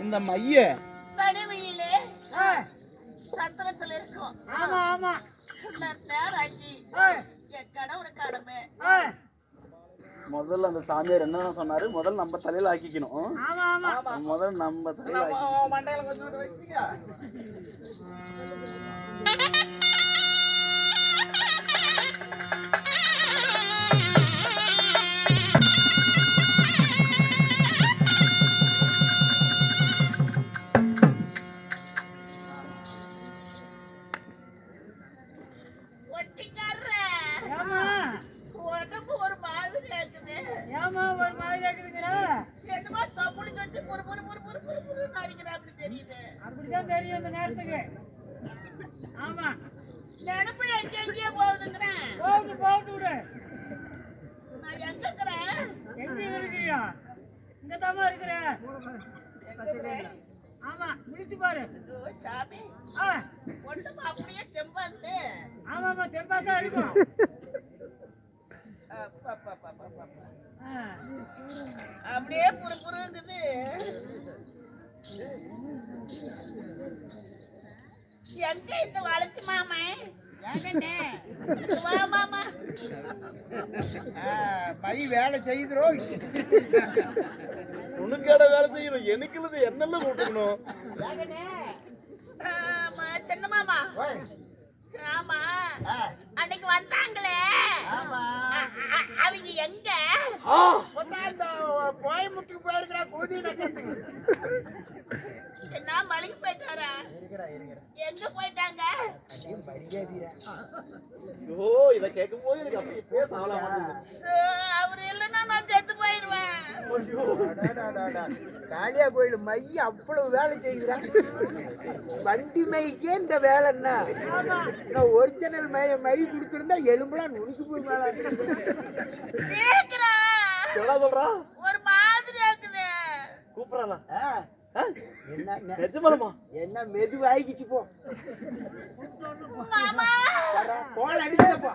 அந்த மைய தனிமையிலே சத்திரத்துல இருக்கும். ஆமா ஆமா நேராக்கி என் கணவன் கடமை. முதல்ல அந்த சாமியார் என்ன சொன்னாரு? முதல்ல நம்ம தலையில ஆக்கிக்கணும். முதல்ல நம்ம தலையில மண்டையில கொஞ்சம் வச்சுக்க. அப்படிதான் தெரியும் இந்த நேரத்துக்கு. ஆமா நினைப்பு எங்கேயோ போகுதுங்கிறேன். போட்டு விடு. நான் எங்க இருக்கிறேன்? எங்க இருக்கிறியா? இங்க தாமா இருக்கிறேன். ஆமா முடிச்சு பாரு சாமி. ஒண்ணுமா அப்படியே செம்பாந்து. ஆமாமா செம்பாதான் இருக்கும். அப்படியே புறுப்புறுங்குது. எங்க இந்த வளர்ச்சி மாமா? மாமா மை வேலை செய்யுதுரோ. உனக்கேட வேலை செய்யணும். எனக்கு என்னெல்லாம் கூட்டணும். சின்ன மாமா. ஆமா அன்னைக்கு வந்தாங்களே அவங்க எங்க? கோயம்புத்தூருக்கு போயிருக்கா. கூதி என்ன மலைக்கு போயிட்டாரா? எங்க போயிட்டாங்க? இத கேட்கும் போது எனக்கு அப்படியே பேசலாம். அவரு இல்லைன்னா நான் செத்து போயிருவேன். காளியா கோயில் மைய அவ்வளவு வேலை செய்கிறான். வண்டி மைக்கே இந்த வேலைன்னா ஒரிஜினல் மை கொடுத்திருந்தா எலும்புலாம் நுணுக்கு போய் மேல சீக்கிரம். ஒரு மாதிரி இருக்குது. கூப்பிடலாம். என்ன மெதுவாகிச்சு போ. மாமா போல அடிக்கப்பா.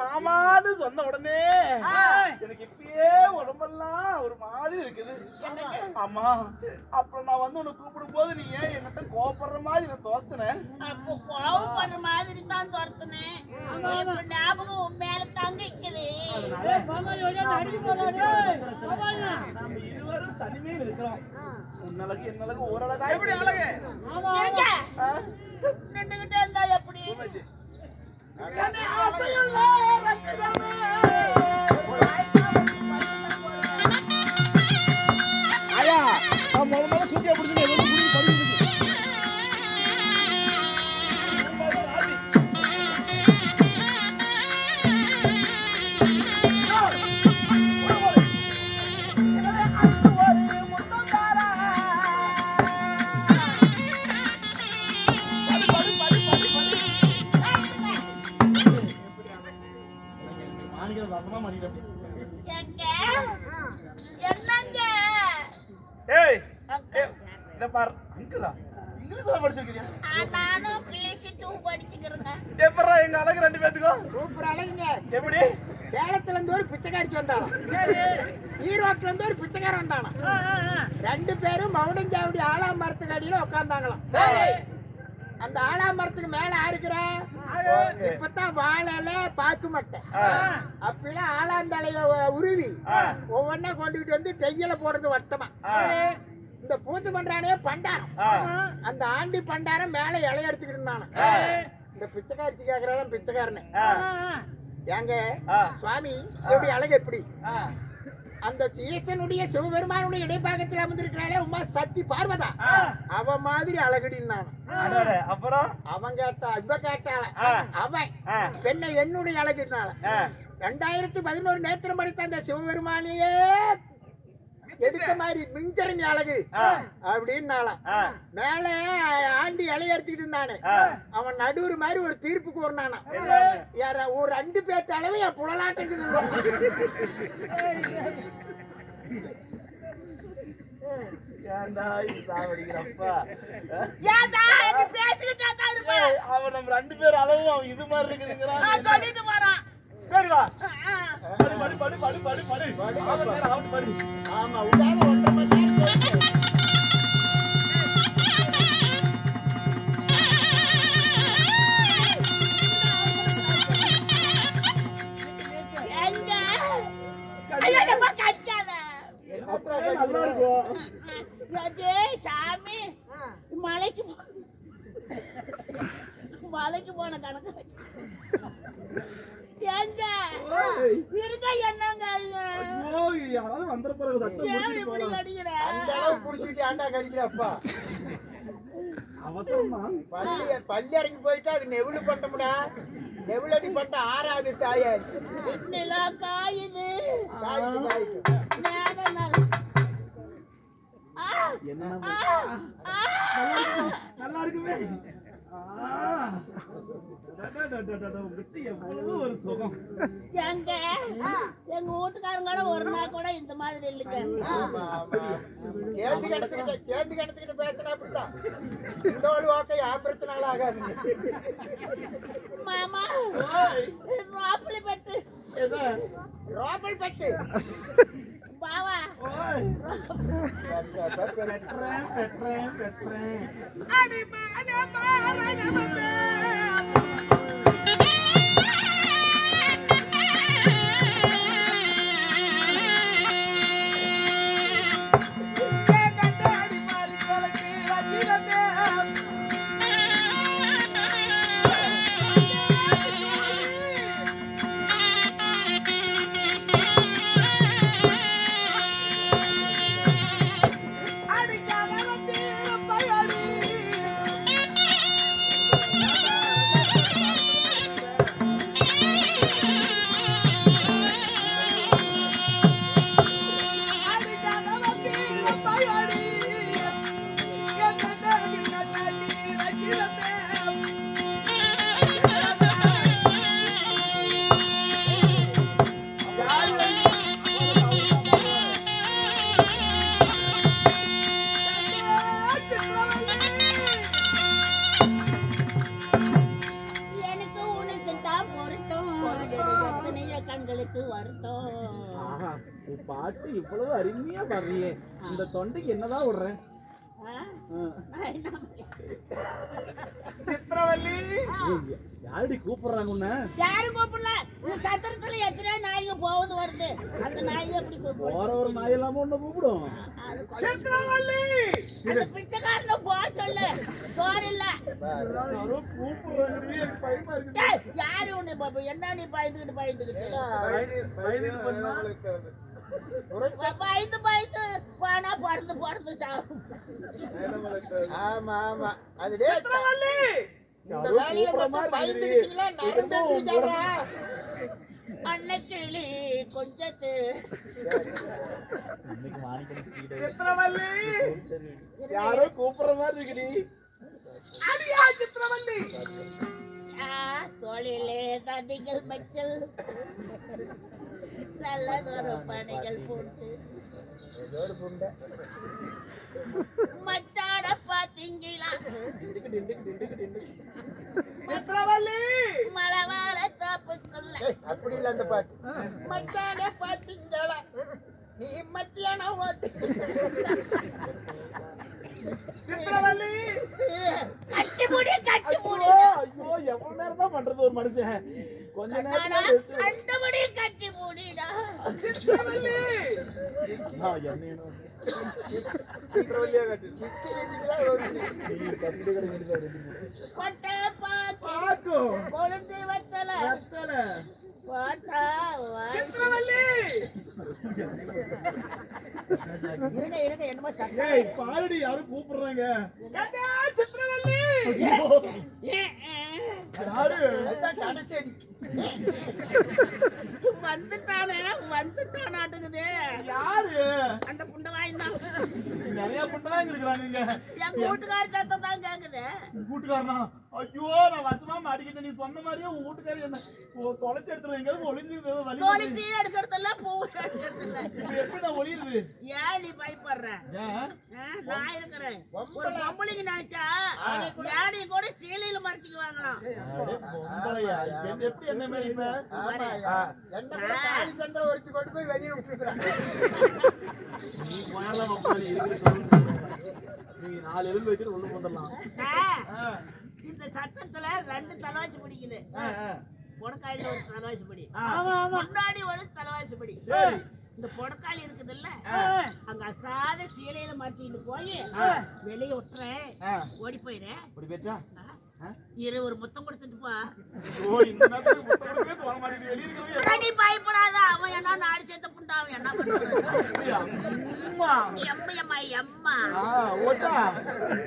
மாமான்னு சொன்ன உடனே எனக்கு இப்பயே உடம்பெல்லாம் ஒரு மாதிரி இருக்குது. ஆமா அப்புறம் நான் வந்து உன்னை கூப்பிடும் போது நீ ஏன் என்கிட்ட கோபப்படுற மாதிரி நான் தோத்துனேன். அப்போ கோபப்படுற மாதிரி தான் தோர்த்துனேன். ஞாபகம் உன் மேல தாங்க இருக்குது. நம்ம இருவரும் தனிமையில் இருக்கிறோம். உன்னழகு என்னழகு ஓரளவு எப்படி அழகு நின்றுகிட்டே இருந்தா எப்படி? ஆயா முதல்ல சூட்டியா பிடிச்சி சேலத்துல இருந்து ஒரு பிச்சைக்காரிச்சு வந்தாலும் ஈரோட்ல இருந்து ஒரு பிச்சைக்காரன் வந்தாலும் ரெண்டு பேரும் மவுண்டஞ்சாவடி ஆலாம் மரத்துக்கு அடியில உட்கார்ந்தாங்களாம். அந்த ஆலாமரத்துக்கு மேல ஆறுக்கிற இப்பதான் வாழல பாக்கு மாட்டேன் அப்படிலாம் ஆலாந்தலைய உருவி ஒவ்வொன்னா கொண்டுகிட்டு வந்து தெய்யல போடுறது வட்டமா இந்த பூஜை பண்றானே பண்டாரம் அந்த ஆண்டி பண்டாரம் மேல இலைய எடுத்துக்கிட்டு இருந்தானு இந்த பிச்சைக்காரிச்சு கேக்குறாலும் பிச்சைக்காரனே ஏங்க சுவாமி எப்படி அழகு எப்படி அந்த ஈசனுடைய சிவபெருமானுடைய இடைப்பாகத்தில் அமர்ந்திருக்கிறாளே உமா சக்தி பார்வதா அவ மாதிரி அழகுடினான அப்புறம் அவன் கேட்டா இவ கேட்டால அவன் பெண்ணை என்னுடைய அழகுனால 2011 நேத்திரம் படித்த அந்த சிவபெருமானையே எதுக்க மாதிரி மிஞ்சரங்க அழகு அப்படின்னாலாம் மேல ஆண்டி இலையடிச்சுக்கிட்டு இருந்தானே அவன் நடுவுறு மாதிரி ஒரு தீர்ப்பு கூறினானா யார ஒரு 2 பேர்த்த அளவு என் புலலாட்டுக்கு அவன் நம்ம 2 பேர் அளவும் அவன் இது மாதிரி இருக்குதுங்கிறான் சொல்லிட்டு போறான். சரி வா படி ஆமா உடாம 1.5 மணி நேரம் எங்க? ஐயோ, நம்ம கடிக்காத. நல்லா இருக்கும் ஏ, சாமி மலைக்கு போன கணக்கு வச்சு எங்க இருக்க என்னங்க யாராவது வந்துட பிறகு ஏன் இப்படி கடிக்கிற? அந்த அளவு புடிச்சிட்டு ஆண்டா கடிக்கிறப்பா அவசரமா பள்ளி இறங்கி போயிட்டா அது நெவுளு பண்ணமுடா நெவுளடி பட்ட 6வது தாயா நிலா காயுது நல்லா இருக்குமே ஒரு சுகம் எங்க எங்க வீட்டுக்காரங்க ஒரு நாள் கூட இந்த மாதிரி இல்லைங்க. சேர்ந்து கிடத்துக்கிட்ட பேசினா அப்படித்தான் இந்த ஒரு வாக்கை ஆபரத்தினால ஆகாது மாமா ராப்பிள் பெட்டு ராப்பல் பெட்டு பாவா கண்களுக்கு வருத்தம். பாட்டு இவ்வளவு அருமையா பாடுறியே இந்த தொண்டைக்கு என்னதான் விடுறேன் சித்ரவல்லி யாரடி கூப்பிடுறாங்க உன்ன? யாரும் கூப்பிடல. சத்திரத்துல எத்தனை நாய்ங்க போகுது வருது அந்த நாய்ங்க எப்படி கூப்பிடும்? போற ஒரு நாய் இல்லாம ஒண்ணு கூப்பிடும். சித்ரவல்லி அந்த பிச்சைக்காரன போக சொல்லு. சோறு இல்ல. கூப்பிடுறாங்க பயமா இருக்கு. யாரு உன்னை பாப்பா? என்ன நீ பயந்துகிட்டு பயந்து போனா பறந்து சாகும். ஆமா ஆமா அது இந்த வேலையை பயந்துட்டீங்களா நடந்துட்டீங்களா அன்னக்கிளி கொஞ்சத்து சித்ரவல்லி யாரோ கூப்பிடுற மாதிரி இருக்குடி. அடியா சித்ரவல்லி தொழிலே தடிகள் மச்சல் நல்லதொரு பணிகள் போட்டு மச்சாட பாத்தீங்களா மலவாழ தோப்புக்குள்ள அப்படி இல்ல அந்த பாட்டு மச்சாட பாத்தீங்களா நீ மத்தியானம் கட்டி முடி பண்றது ஒரு மனுஷன் கொஞ்ச கண்ணாடா, நேரத்துல கண்டபடி கட்டி மூடிடா. நான் என்ன சித்திரவல்லியா கட்டு கொட்டை பாக்கு, பாக்கும் கொழுந்து வத்தல, ரத்தன பாட்டா வாய். சித்திரவல்லி இருங்க, என்னமோ சத்தம். ஏய் பாருடி யாரும் கூப்பிடுறாங்க ஏண்டா சித்திரவல்லி யாரு அதான் கடைசேடி. வந்துட்டானாட்டுக்குது. யாரு அந்த புண்டவாய் தான் நிறைய புண்டலாம் இருக்கிறாங்க என் கூட்டுக்கார சத்தம் தான் கேக்குது. கூட்டுக்காரனா ஐயோ நான் வசமா மாட்டிக்கிட்டேன் நீ சொன்ன மாதிரியே உன் வீட்டுக்காரி என்ன தொலைச்சு எடுத்துருவேன் எங்கேயாவது ஒளிஞ்சு வலி தோலிச்சி எடுக்கிறதில்ல, பூ எடுக்கிறதில்ல. இப்ப எப்படி நான் ஒளியுது ஏன் நீ பயப்படுற? ஏன் நான் இருக்கிறேன். ஒரு பொம்பளைக்கு நினைச்சா யானை கூட சீலையில மறைச்சிக்குவாங்களாம். பொம்பளையா? எப்படி என்ன மாதிரி இப்ப என்ன கூட தாலி சண்டை ஒருத்தி கொண்டு போய் வெளியே விட்டுருக்காங்க. நீ போயாதான் நீ 4 எலும்பு வச்சுட்டு ஒண்ணு போடலாம் இந்த சத்தத்துல 2 தலைவாசி பிடிக்குது. பொடக்காயில ஒரு தலைவாசி பிடி, முன்னாடி ஒரு தலைவாசி பிடி. இந்த பொடக்காளி இருக்குது இல்ல, அங்க அசாத சீலையில மறைச்சிட்டு போய் வெளியே விட்டுறேன், ஓடி போயிடுறேன். அப்படி பேச்சா இரு, ஒரு முத்தம் கொடுத்துட்டு போ. ஓ இந்த நேரத்துக்கு முட்டை கொடுக்கவே தோண மாட்டேங்குது வெளிய இருக்கவே நீ பயப்படாத, அவன் என்ன நாடு சேர்த்த புண்டா, அவன் என்ன பண்ணுவான்? அம்மா எம்மா ஓட்டா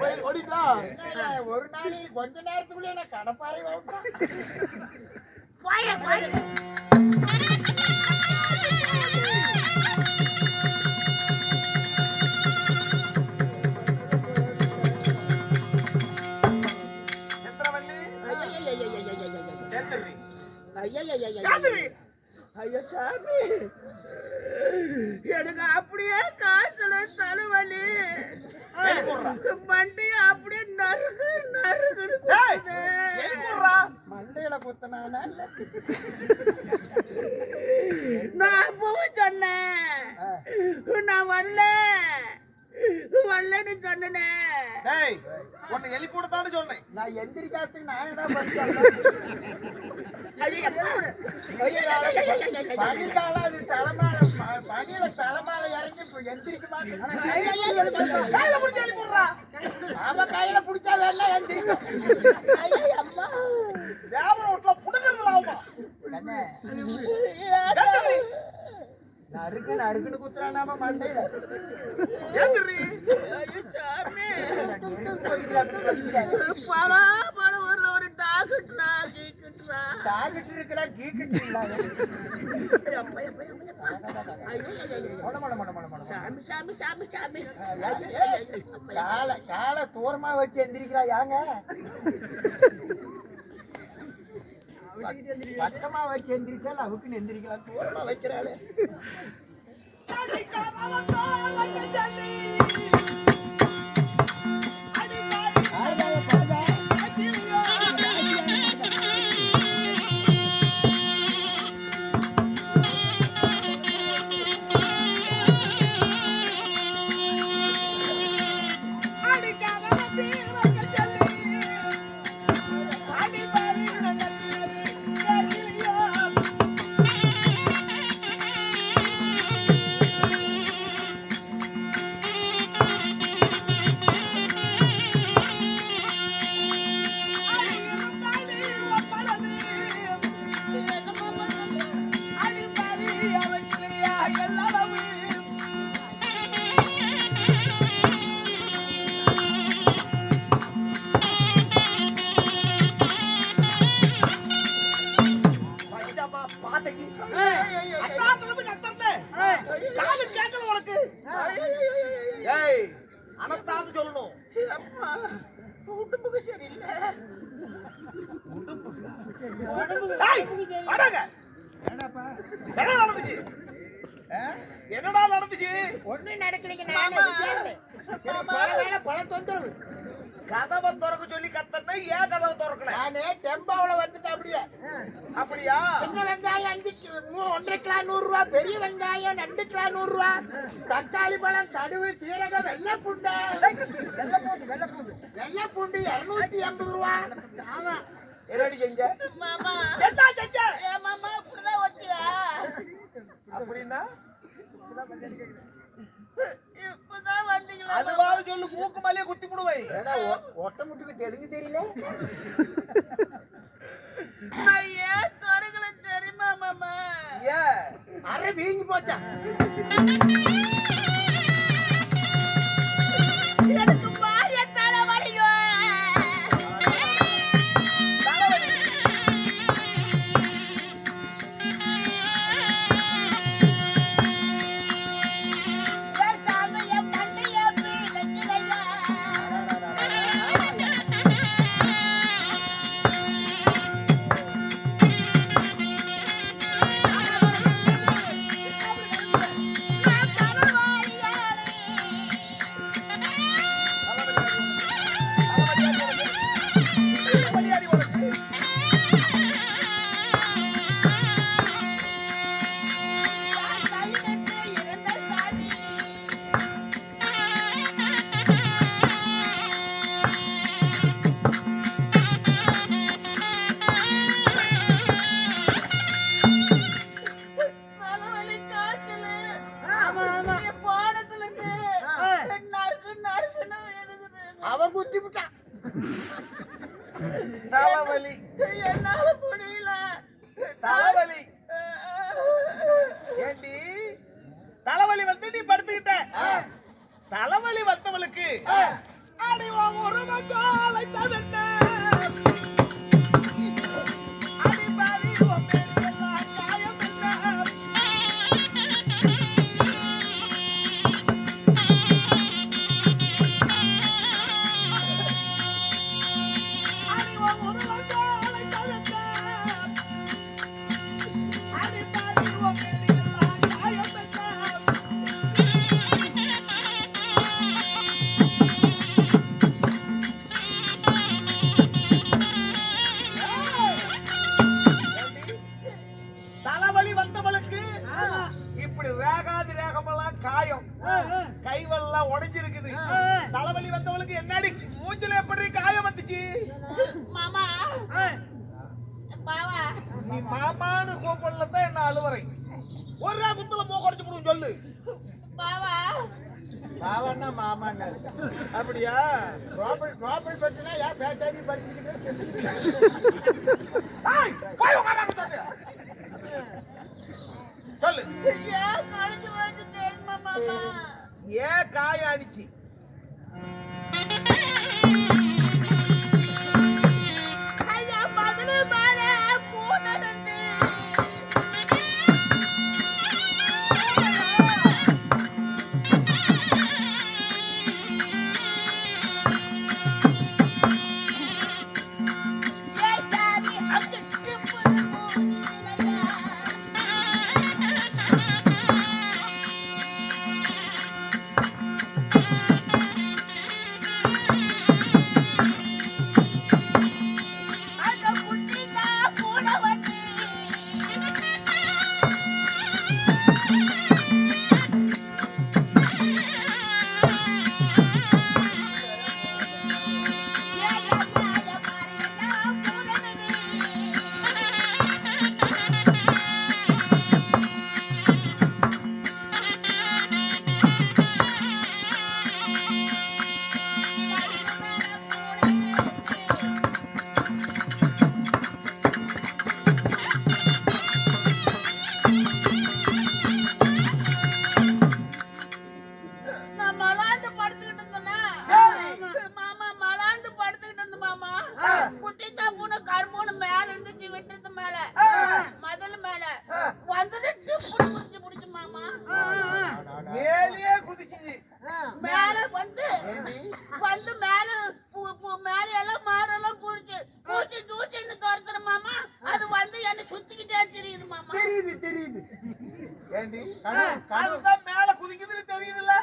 போய் ஓடிட்டா ஒரு நாளைக்கு கொஞ்ச நேரத்துக்குள்ளே நான் கடப்பாறை வைப்பேன். போய ஐயோ சாமி, எனக்கு அப்படியே காய்ச்சல தலைவலி, மண்டைய அப்படியே நறுக்கு நறுக்குன்னு மண்டையில குத்தனானா இல்ல நான் அப்பவும் சொன்னேன், நான் வரலன்னு சொன்னேனே. டேய் உன்னை எலி போடத்தானே சொன்னேன் நான் எந்திரிக்காததுக்கு நான் என்ன பண்ணேன்? பனிக்காலம் அது தலைமால பனியில தலைமால இறங்கி இப்ப எந்திரிக்க மாட்டேன். கையில பிடிச்சா எலி போடுறா. அவன் கையில பிடிச்சா வேணா எந்திரிக்கும். அம்மா வியாபாரம் வீட்டுல புடுங்கிறது ஆகுமா நறுக்குன்னு குத்துறானாம மண்டையில. ஒரு டார்கெட் இருக்கிறா கீக்கிட்டு கால தூரமா வச்சு எந்திரிக்கிறா. யாங்க பக்கமா வச்சு எந்திரிச்சா அவுக்குன்னு எந்திரிக்கலாம். தூரமா வைக்கிறாளே. அனத்தாந்து சொல்லணும். உடம்புக்கு சரியில்லை. என்னடா நடந்துச்சு? ஒண்ணும் நடக்கலைங்க. பல தொந்தரவு. கதவை திறக்க சொல்லி கத்தன ஏன் கதவை திறக்கல? நானே டெம்பாவுல வந்துட்டேன். அப்படியா? சின்ன வெங்காயம் 1.5 கிலோ 100 ரூபா, பெரிய வெங்காயம் 2 கிலோ 100 ரூபா, தக்காளி பழம், கடுகு, சீரகம், வெள்ளைப்பூண்டு 280 ரூபா. என்னடி செஞ்ச? மாமா என்ன செஞ்ச? ஏ மாமா இப்படிதான் வச்சுவா அப்படின்னா இப்பதான் வந்தீங்களா அதுவாவது சொல்லு, மூக்கு மேலேயே குத்தி போடுவேன். ஏடா ஒட்ட முட்டுக்கு தெலுங்கு தெரியல? நான் ஏன் துறைகளை தெரியுமா மாமா ஏன் அரை வீங்கி போச்சா? எனக்கு பாரிய தலைவலியோ அவன் குத்தி விட்டான். தலைவலி, என்னால முடியல தலைவலி. ஏண்டி தலைவலி வந்து நீ படுத்துக்கிட்ட? தலைவலி வந்தவளுக்கு அடி ஒரு காலை தவிர்த்த அடி பாதி எல்லாம் காயம் தலைவலி வந்தவளுக்கு இப்படி வேகாது வேகமெல்லாம் காயம், கைவெல்லாம் உடைஞ்சிருக்குது. தலைவலி வந்தவளுக்கு என்னடி மூஞ்சில எப்படி காயம் வந்துச்சு? மாமா பாவா நீ மாமான்னு கூப்பிடலதான் என்ன அழுவறை. ஒரு நாள் குத்துல மூக்க உடைச்சு போடுன்னு சொல்லு. பாவா பாவன்னா மாமான்னா அப்படியா? ரோபல் பட்டுனா ஏன் பேசாதி படிச்சுக்கிட்டே ஏய், போய் உட்காராம சொல்லு. சொல்லு, ஏன் கழிஞ்சு வச்சு தெரியுமா மாமா ஏன் காயம் அடிச்சு? ஐயா மதுரை மேல பூனை இருந்து ஏண்டி அதுதான் மேல குதிக்குதுன்னு தெரியுதுல்ல,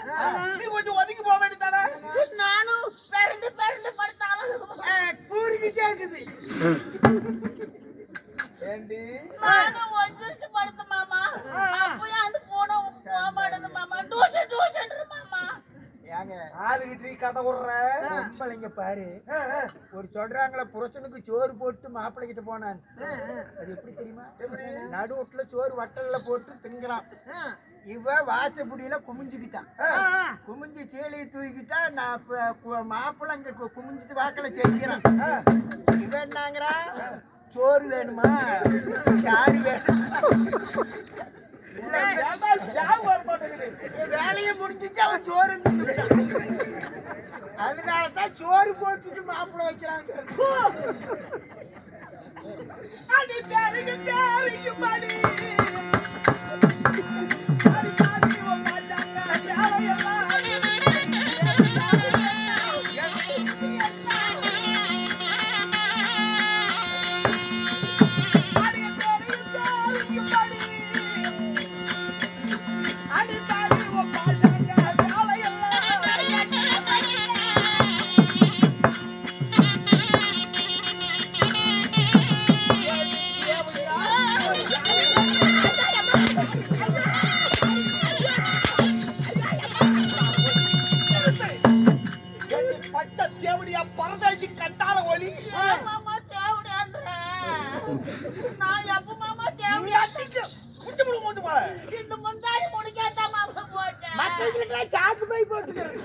நீ கொஞ்சம் ஒதுங்கி போக வேண்டியதானே? நானும் பிறந்து பிறந்து படுத்தாலும் கூறிக்கிட்டே இருக்குது. ஏண்டி நானும் ஒஞ்சிருச்சு படுத்து மாமா. அப்பயும் அந்த போன போக மாட்டேது மாமா. டியூஷன் மாமா. ஏங்க ஆளுகிட்ட கதை விடுற பொம்பளைங்க பாரு ஒரு சொல்றாங்களே புருஷனுக்கு சோறு போட்டு மாப்பிள்ளை கிட்ட போனான். அது எப்படி தெரியுமா? நடு வீட்டுல சோறு வட்டல்ல போட்டு திங்கலாம். இவ வாசப்படியில குமிஞ்சுக்கிட்டான். குமிஞ்சு சேலையை தூக்கிட்டா நான் மாப்பிள்ளை அங்க குமிஞ்சிட்டு வாக்கல செஞ்சுக்கிறான். இவ என்னங்கிறா, சோறு வேணுமா, சாரி வேலையை முடிஞ்சிச்சு, அவன் சோறு. அதனாலதான் சோறு போட்டுட்டு மாப்பிள்ளை வைக்கிறாங்க. பரதேசி கண்டால ஒலி மாமா தேவடியான்ற நான் எப்ப மாமா தேவடியா இந்த முந்தாடி முடிக்காத மாமா போட்டேன். மற்றவங்களுக்கு சாக்கு போய் போட்டுக்கிறேன்.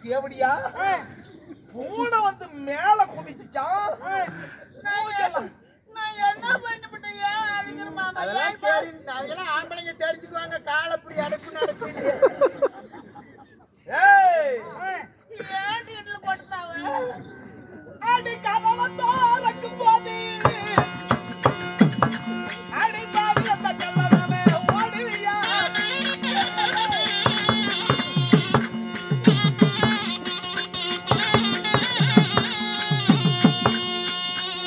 தேவடியா பூனை வந்து மேல குதிச்சுச்சான். நான் என்ன பண்ணிவிட்டேன்? ஏன் அடிக்கிற மாமா? அதெல்லாம் ஆம்பளைங்க தெரிஞ்சுக்குவாங்க. காலப்படி அடைப்பு நடக்குது. ஏன் வீட்டுல போட்டுட்டாவ? அடி கதவை தோறக்கும் போது அடி பாதி அந்த கல்லவே ஓடுவியா.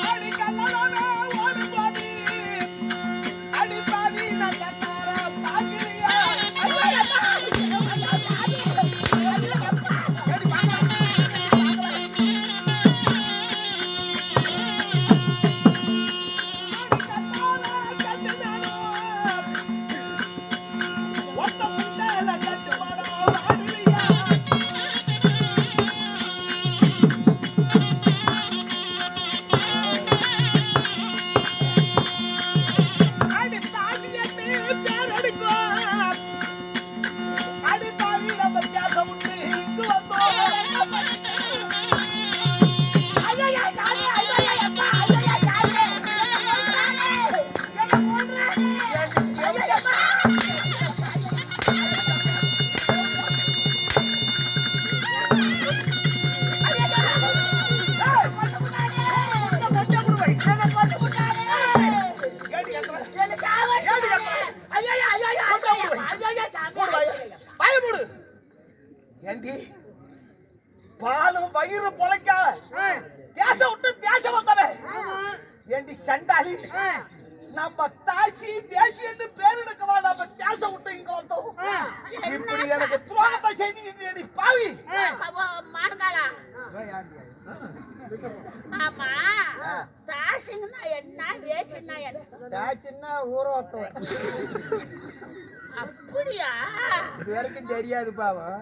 அடி கல்லவே ஓடு பாதி அடி பாதி நல்ல தார பாக்கிறியா. பாலும் வயிறு பொழைக்க தேச விட்டு தேசம் வந்தவன் ஏண்டி சண்டாளி. நம்ம தாசி தேசி என்று பேர் எடுக்கவா நம்ம தேசம் விட்டு இங்க வந்தோம். இப்படி எனக்கு துரோகத்தை செய்தி பாவி. மாடுகாலா ஆமா தாசிங்கன்னா என்ன வேசின்னா என்ன? தாச்சின்னா ஊற வத்தவன். அப்படியா? இது வரைக்கும் தெரியாது பாவம்.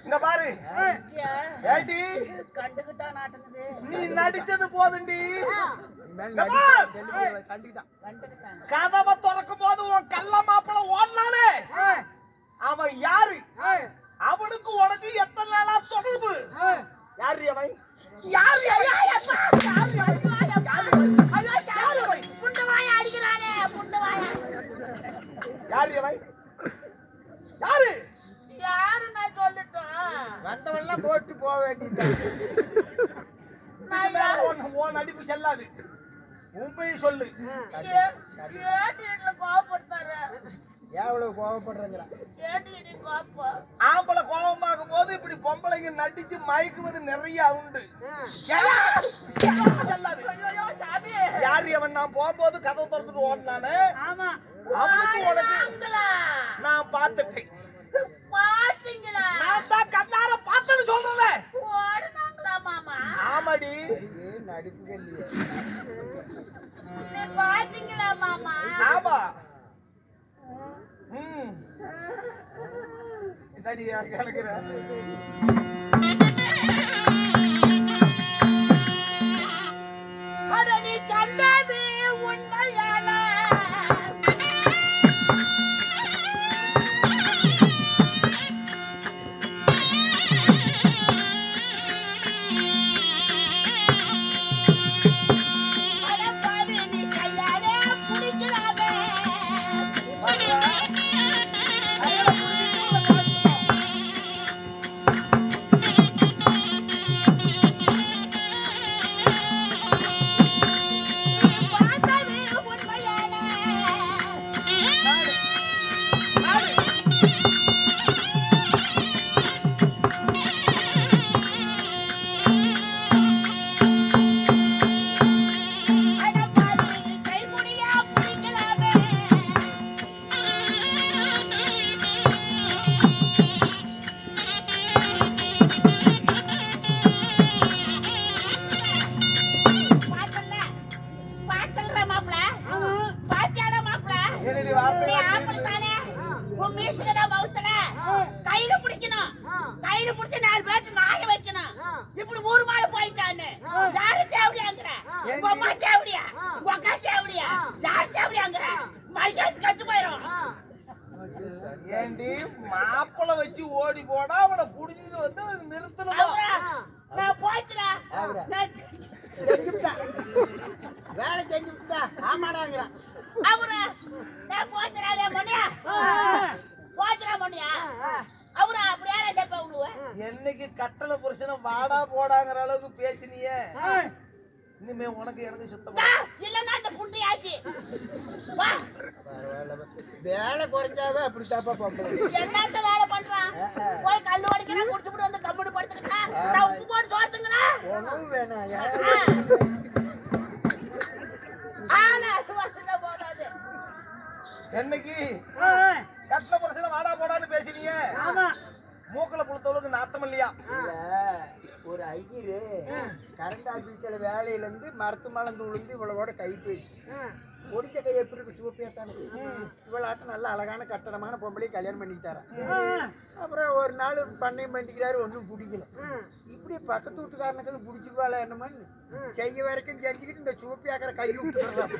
இங்க பாரு ஏடி கண்டுகிட்டா நாட்டுக்குது. நீ நடிச்சது போதுண்டி. கதவை திறக்கும் போது உன் கள்ள மாப்பிள ஓடனாலே அவன் யாரு? அவனுக்கு உனக்கு எத்தனை நாளா தொடர்பு? யாரு அவன்? யாரு புண்டவாய அடிக்கிறானே புண்டவாய. யாரு அவன்? யாரு யாரு நான் சொல்லிட்டேன். வந்தவெல்லாம் போட்டு போக வேண்டியது. உன் நடிப்பு செல்லாது. உண்மையை சொல்லு. கோவப்படுத்தாரு. எவ்வளவு கோவப்படுறா? ஆம்பளை கோபமாகும் போது இப்படி பொம்பளைங்க நடிச்சு மயக்குவது நிறைய உண்டு. யாரு அவன்? நான் போகும்போது கதவு திறந்துட்டு ஓடினானு அவனுக்கு உனக்கு நான் பார்த்துட்டேன். நான் தான் கண்ணார பார்த்தேன்னு சொல்றேன். ஆமாடி நடிப்பு பாத்தீங்களா மாமா? ஆமா. சரியா கேளுக்கிறேன். ஆமாடாங்கிற செஞ்சுட்டான் வேலை செஞ்சுட்டா ஆமாடாங்கிறான் அவரு போச்சுறாதே மணியா போச்சுரா மணியா அவரு அப்படியே செப்ப விடுவேன். என்னைக்கு கட்டளை புருஷனை வாடா போடாங்கிற அளவுக்கு பேசினியே இனிமே உனக்கு எனக்கு சுத்தமா இல்லன்னா இந்த புண்ணியாச்சு வேலை குறைஞ்சாவே அப்படித்தாப்பா பண்றேன். என்னத்த வேலை பண்றான் போய் கல்லு வடிக்கிறா குடிச்சுட்டு வந்து கம்முடு படுத்துக்கிட்டா நான் உப்பு போட்டு சோத்துங்களா உணவு வேணாம் ஆனா வருஷம் போதாது. என்னைக்கு கட்டளை புருஷனை வாடா போடான்னு பேசினிய மூக்கல புளுத்தவளுக்கு நாத்தம் இல்லையா? ஒரு ஐயரு கரண்ட் ஆபீஸ்ல வேலையில இருந்து மரத்து மலர்ந்து விழுந்து இவ்வளவோட கை போயிடுச்சு. ஒடிச்ச கை எப்படி இருக்கு சிவப்பேத்தானு இவ்வளவு நல்ல அழகான கட்டடமான பொம்பளை கல்யாணம் பண்ணிக்கிட்டாரா. அப்புறம் ஒரு நாள் பண்ணையம் பண்ணிக்கிறாரு ஒன்றும் பிடிக்கல. இப்படி பக்கத்து வீட்டுக்காரனுக்கு பிடிச்சிக்குவாள என்னமான்னு செய்ய வரைக்கும் செஞ்சுக்கிட்டு இந்த சிவப்பியாக்கிற கை விட்டுறான்.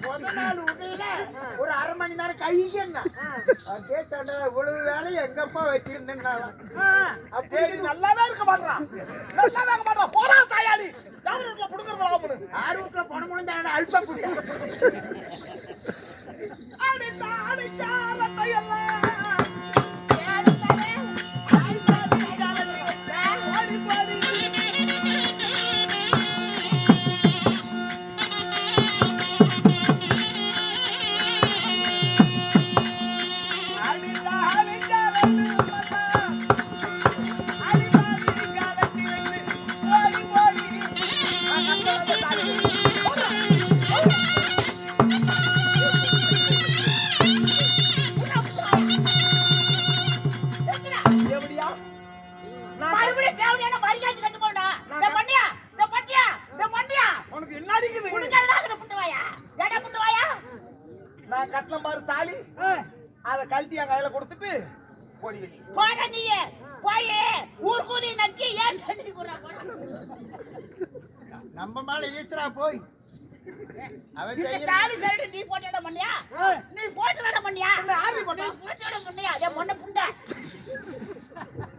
முதல் நாள் உடையில ஒரு அரை மணி நேரம் கைக்கு என்ன கேட்டாண்ட இவ்வளவு வேலை எங்கப்பா வச்சிருந்தேன்னாலும் அப்படி நல்லாவே இருக்க மாட்டான் நல்லாவே இருக்க மாட்டான் போறா தாயாளி யாரு வீட்டுல புடுங்கறது ஆறு வீட்டுல பணம் முடிந்த அல்பா புட்டா அடிச்சா அடிச்சா ரத்தையெல்லாம் நான் கட்டணம் பாரு தாலி அத கழட்டி என் கையில கொடுத்துட்டு போடி போட நீயே போய் ஊர்கூதி நக்கி ஏன் சொல்லி நம்ம மேல ஈச்சரா போய் அவன் தாலி சைடு நீ போட்டுட மண்ணியா நீ போட்டுட மண்ணியா ஆர்வி போட்டு போட்டுட மண்ணியா ஏ மண்ண புண்டா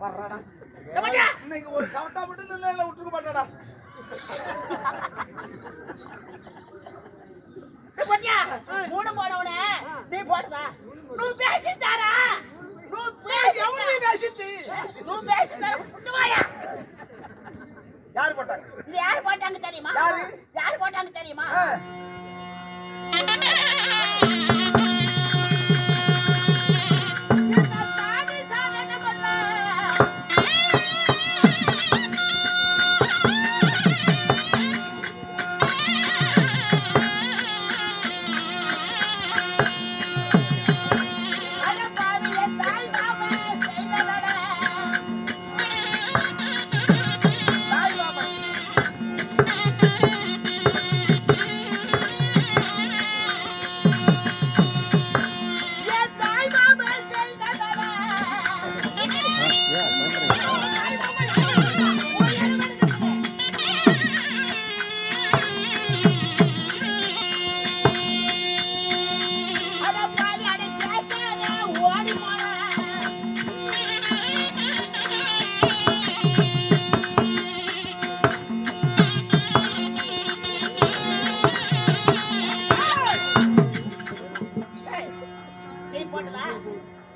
வர்றடா மண்ணியா இன்னைக்கு ஒரு கவட்டா மட்டும் இல்ல விட்டுக்க மாட்டடா மண்ணியா மூணு போனவனே நீ போடுதா நீ பேசிட்டாரா நீ பேசிட்டாரா புண்டுவாயா யார் போட்டாங்க இது யார் போட்டாங்க தெரியுமா யார் போட்டாங்க தெரியுமா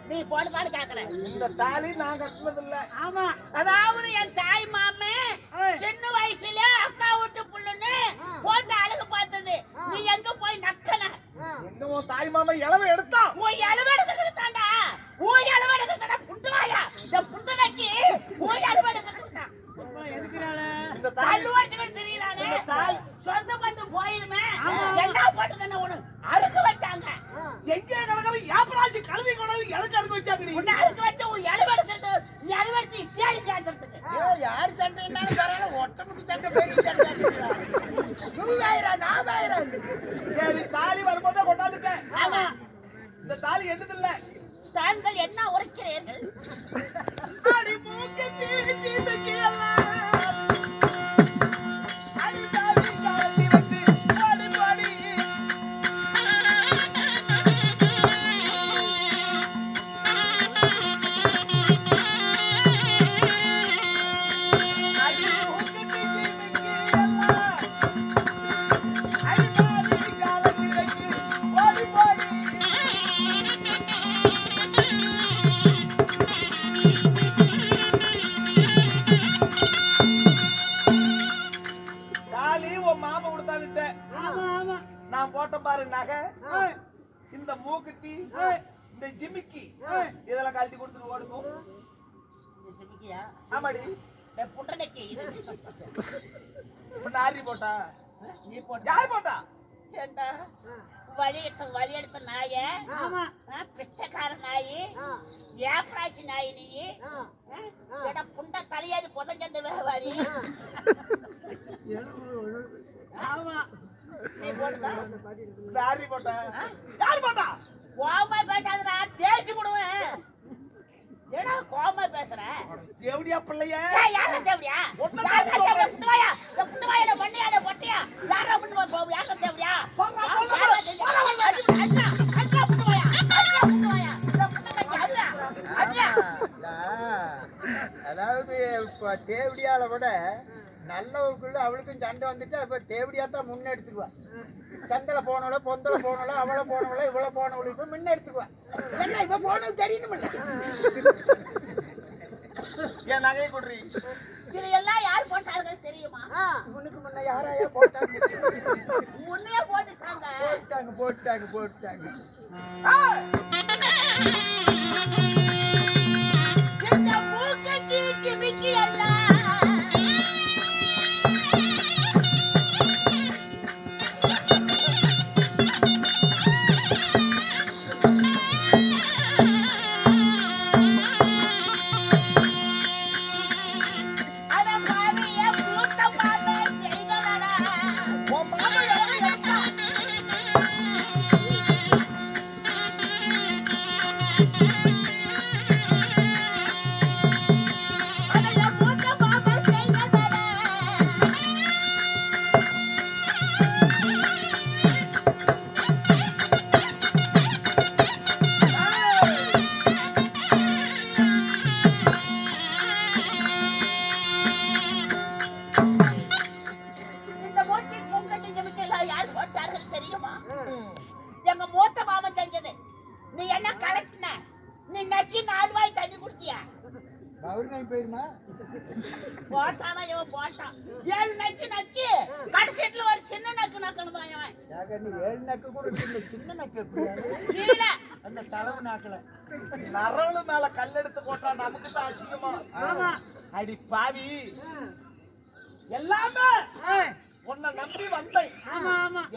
நீ போடுதான்னு கேக்குறேன் இந்த தாலி நான் கட்டினது இல்ல ஆமா அதாவது என் தாய் மாமே சின்ன வயசுல அக்கா வீட்டு புள்ளுன்னு போட்டு அழகு பார்த்தது நீ எங்க போய் நக்கல எங்க உன் தாய் மாமா இளவை எடுத்தான் உன் இளவு எடுக்கிறதுக்கு தாண்டா உன் இளவு எடுக்கிறதுக்கு புண்டுவாயா இந்த புண்டனைக்கு உன் இளவு எடுக்கிறதுக்கு தான் இந்த தாய் வாட்டிகள் தெரியலானே தாய் சொந்த பந்து போயிருமே என்ன போட்டுதானே உனக்கு அறுக்கு வச்சாங்க எங்க கலகல யாபராசி கழுவி கொண்டாந்து எனக்கு அறுக்க வச்சாங்க நீ உன்னை அறுக்கு வச்சு உன் இளவு எடுக்கிறது நீ இளவு எடுத்து சேரி சேர்த்துறதுக்கு யார் சண்டைன்னாலும் பரவாயில்ல ஒட்ட முடி சண்டை பெரிய சண்டை நீ வேறா நான் வேறா சரி தாலி வரும்போதே கொண்டாந்துட்டேன் ஆமா இந்த தாலி எந்தது இல்ல தாங்கள் என்ன உரைக்கிறீர்கள் அடி மூக்கு தீட்டி வைக்கலாம் அடி தாலி காலி வந்து பாடி பாடி மூக்குத்தி இந்த ஜிமிக்கி இதெல்லாம் கழட்டி கொடுத்துட்டு ஓடுக்கும். இந்த சிமிக்கியா? ஆமாடி. இந்த புண்டனைக்கு இது. ஆரி போட்டா நீ போட்ட. யார் போட்டா? ஏண்டா வழி எடுத்த நாய, பிச்சைக்கார நாயி, ஏப்ராசி நாய் நீ, ஏடா புண்ட தலையாதி புதஞ்சந்த வியாபாரி. ஆமா நீ போட்டா? ஆரி போட்டா யார் போட்டா? கோமா பேசாதடா, தேய்ச்சி விடுவேன். ஏடா கோமா பேசுற? தேவடியா பிள்ளைய யாரா தேவடியா? யாரா தேவடியா? புட்டுவாயா? இந்த புட்டுவாயில பண்ணியால பொட்டியா? யாரா புட்டுவா போவு? யாரா தேவடியா? அதாவது இப்ப தேவடியால விட நல்லவருக்குள்ள அவளுக்கும் சண்டை வந்துட்டு அப்ப தேவடியா தான் முன்னெடுத்துக்குவா. சந்தல போனவள பொந்தல போனவள அவளை போனவள இவளை போனவள இப்ப முன்னெடுத்துக்குவா. என்ன இப்ப போனது தெரியணுமில்ல. என் நகையை கொடுறி. இது எல்லாம் யார் போட்டார்கள் தெரியுமா? உனக்கு முன்ன யாராயா போட்டாங்க? முன்னையே போட்டுட்டாங்க. போட்டாங்க. இந்த மூக்கச்சி கிமிக்கி எல்லாம் எங்க மூத்த மாமன் செஞ்சது. நீ என்ன கலெக்ட்ன? நீ நக்கி 4 வாய் தண்ணி குடிச்சியா? போயிருமா போட்டானா இவன் போட்டான். 7 நக்கி கடைசில ஒரு சின்ன நக்கு நக்கணும் இவன். 7 நக்கு கூட சின்ன நக்கு கீழே அந்த தளவு நாக்கல நரவலு மேல கல்லெடுத்து போட்டா நமக்கு தான் அசிங்கமா. அடி பாவி, எல்லாமே உன்னை நம்பி வந்தேன்.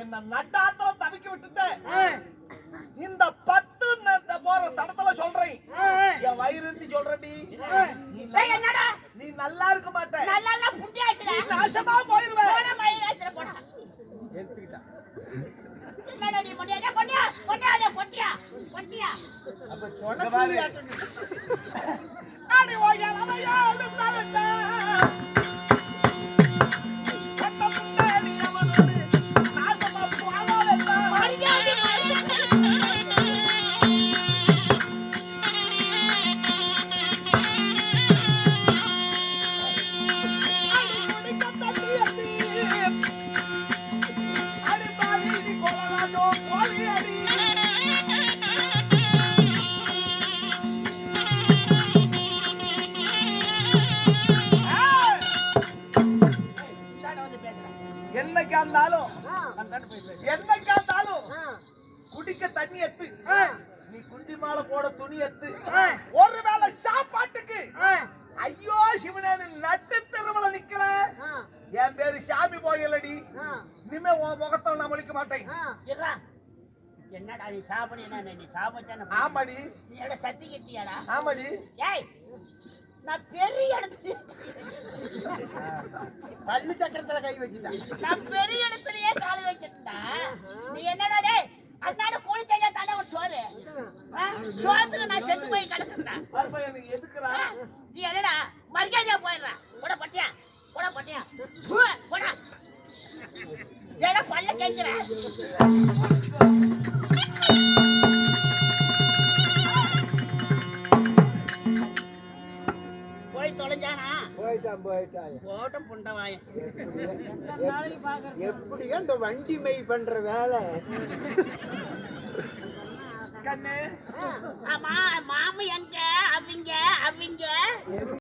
என்ன நட்டாத்துல தவிக்க விட்டுட்டேன். இந்த 10 போற தடத்துல சொல்றேன். என் வயிறு சொல்றடி, நீ நல்லா இருக்க மாட்டேன். நல்லா புட்டியாச்சுடா. நாசமா போயிருவேன். போடா மயிலாச்சுடா போடா. எடுத்துக்கிட்டான். என்னடா நீ பொட்டியா பொட்டியா. அப்ப சொன்ன அடி ஓயாலையா தரட்டா. என்னைக்கா இருந்தாலும் குடிக்க தண்ணி எத்து, நீ குண்டி மாலை போட துணி எத்து, ஒருவேளை சாப்பாட்டுக்கு ஐயோ சிவனே நட்டு தெருவுல நிக்கிற. என் பேரு சாமி போகலடி. இனிமே உன் முகத்தை நான் மொழிக்க மாட்டேன். என்னடா நீ சாப்பிட? நீ சாப்பிட? ஆமாடி. நீ எட சத்தி கட்டியாடா? ஆமாடி. ஏய் நான் பெரிய இடத்துல பள்ளி சக்கரத்துல கை வச்சுட்டான். நான் பெரிய இடத்துலயே கால் வச்சிருந்தா நீ என்னடா டேய் அண்ணாட கூலி செய்ய தானே ஒரு சோறு சோத்துக்கு நான் செத்து போய் கிடக்குறேன். எனக்கு எதுக்குறா? நீ என்னடா மரியாதையா போயிடுறா? போட பட்டியா போடா ஏடா பல்ல கேட்கிற. போய் தொலைஞ்சானா? போயிட்டான். போட்டும் புண்டவாய். எப்படியோ இந்த வண்டி மெய் பண்ற வேலை. கண்ணு ஆமா மாமி எங்க? அவங்க